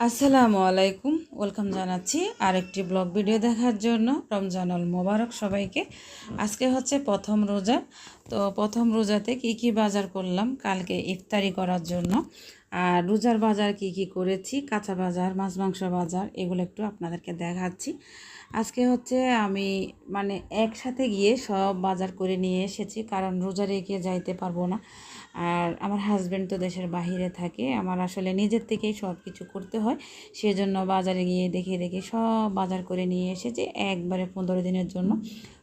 আসসালামু আলাইকুম, ওয়েলকাম জানাচ্ছি আরেকটি ব্লগ ভিডিও দেখার জন্য। রমজানুল মোবারক সবাইকে। আজকে হচ্ছে প্রথম রোজা। তো প্রথম রোজাতে কি কি বাজার করলাম কালকে ইফতারি করার জন্য, আর রোজার বাজার কি কি করেছি, কাঁচা বাজার, মাছ মাংস বাজার, এগুলো একটু আপনাদেরকে দেখাচ্ছি। আজকে হচ্ছে আমি একসাথে গিয়ে সব বাজার করে নিয়ে এসেছি, কারণ রোজা রেখে যাইতে পারবো না। আর আমার হাজব্যান্ড তো দেশের বাহিরে থাকে, আমার আসলে নিজের থেকেই সব কিছু করতে হয়। সেজন্য বাজারে গিয়ে দেখে দেখে সব বাজার করে নিয়ে এসেছি একবারে 15 দিনের জন্য।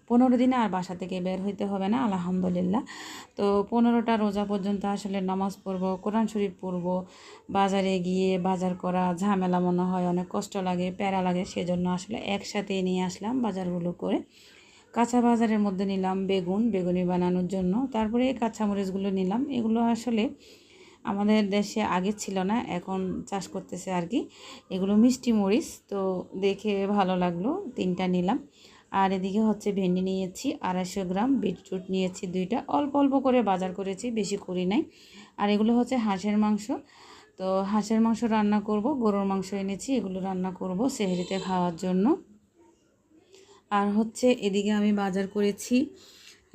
15 দিনে আর বাসা থেকে বের হইতে হবে না, আলহামদুলিল্লাহ। তো 15টা রোজা পর্যন্ত আসলে নামাজ পড়বো, কোরআন শরীফ পড়বো, বাজারে গিয়ে বাজার করা ঝামেলা মনে হয়, অনেক কষ্ট লাগে, প্যারা লাগে। সেজন্য আসলে একসাথে নিয়ে আসলাম বাজারগুলো করে। কাঁচা বাজারের মধ্যে নিলাম বেগুনি বানানোর জন্য, তারপরে কাঁচামরিচগুলো নিলাম। এগুলো আসলে আমাদের দেশে আগে ছিল না, এখন চাষ করতেছে আর কি। এগুলো মিষ্টি মরিচ, তো দেখে ভালো লাগলো, 3টা নিলাম। আর এদিকে হচ্ছে ভেন্ডি নিয়েছি 250 গ্রাম, বিটরুট নিয়েছি 2টা। অল্প অল্প করে বাজার করেছি, বেশি করি নাই। আর এগুলো হচ্ছে হাঁসের মাংস। তো হাঁসের মাংস রান্না করব, গরুর মাংস এনেছি, এগুলো রান্না করব সেহরিতে খাওয়ার জন্য। আর হচ্ছে এদিকে আমি বাজার করেছি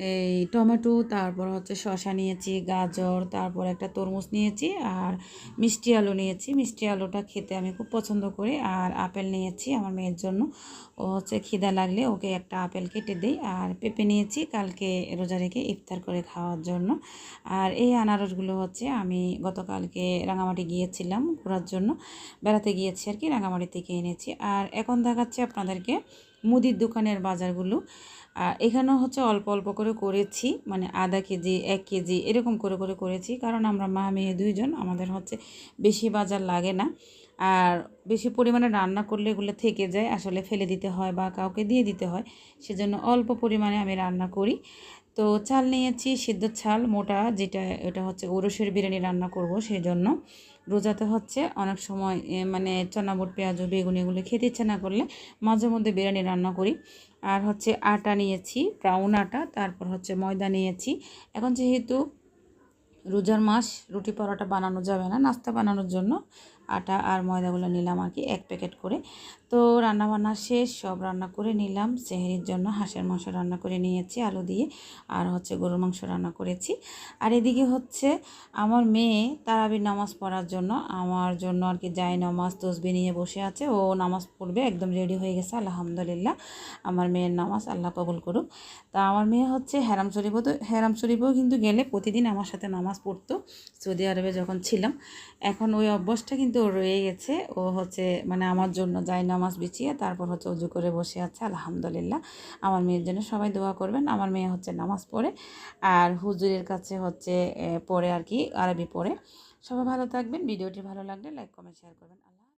এই টমেটো, তারপর হচ্ছে শসা নিয়েছি, গাজর, তারপর একটা তরমুজ নিয়েছি, আর মিষ্টি আলু নিয়েছি। মিষ্টি আলুটা খেতে আমি খুব পছন্দ করি। আর আপেল নিয়েছি আমার মেয়ের জন্য, ও হচ্ছে খিদা লাগলে ওকে একটা আপেল কেটে দিই। আর পেঁপে নিয়েছি কালকে রোজা রেখে ইফতার করে খাওয়ার জন্য। আর এই আনারসগুলো হচ্ছে আমি গতকালকে রাঙামাটি গিয়েছিলাম ঘোরার জন্য, বেড়াতে গিয়েছি আর কি, রাঙামাটি থেকে এনেছি। আর এখন দেখাচ্ছি আপনাদেরকে মুদির দোকানের বাজারগুলো। এখানেও হচ্ছে অল্প অল্প করে করেছি, আধা কেজি 1 কেজি এরকম করে করে করেছি, কারণ আমরা মা মেয়ে 2জন, আমাদের হচ্ছে বেশি বাজার লাগে না। আর বেশি পরিমাণে রান্না করলে এগুলো থেকে যায়, আসলে ফেলে দিতে হয় বা কাউকে দিয়ে দিতে হয়। সেজন্য অল্প পরিমাণে আমি রান্না করি। তো চাল নিয়েছি সিদ্ধ চাল মোটা, যেটা এটা হচ্ছে ওরসের বিরিয়ানি রান্না করব। সেই জন্য রোজাতে হচ্ছে অনেক সময় চনা বুট, পেঁয়াজ, বেগুন এগুলো খেতে ইচ্ছে না করলে মাঝে মধ্যে বিরিয়ানি রান্না করি। আর হচ্ছে আটা নিয়েছি, ব্রাউন আটা, তারপর হচ্ছে ময়দা নিয়েছি। এখন যেহেতু রোজার মাস, রুটি পরোটা বানানো যাবে না, নাস্তা বানানোর জন্য আটা আর ময়দাগুলো নিলাম আর কি 1 প্যাকেট করে। তো রান্নাবান্না শেষ, সব রান্না করে নিলাম। সেহরির জন্য হাঁসের মাংস রান্না করে নিয়েছি আলু দিয়ে, আর হচ্ছে গরুর মাংস রান্না করেছি। আর এদিকে হচ্ছে আমার মেয়ে তারাবির নামাজ পড়ার জন্য আমার জন্য আর কি যায় নামাজ তসবি নিয়ে বসে আছে। ও নামাজ পড়বে, একদম রেডি হয়ে গেছে, আলহামদুলিল্লাহ। আমার মেয়ের নামাজ আল্লাহ কবুল করুক। তা আমার মেয়ে হচ্ছে হেরাম শরীফেও কিন্তু গেলে প্রতিদিন আমার সাথে নামাজ পড়তো সৌদি আরবে যখন ছিলাম। এখন ওই অভ্যাসটা কিন্তু ওর রয়ে গেছে। ও হচ্ছে আমার জন্য যায় নামাজ বিছিয়ে তারপর হচ্ছে উজু করে বসে আছে, আলহামদুলিল্লাহ। আমার মেয়ের জন্য সবাই দোয়া করবেন। আমার মেয়ে হচ্ছে নামাজ পড়ে আর হুজুরের কাছে হচ্ছে পড়ে আর কি, আরবি পড়ে। সবাই ভালো থাকবেন। ভিডিওটি ভালো লাগলে লাইক কমেন্ট শেয়ার করবেন।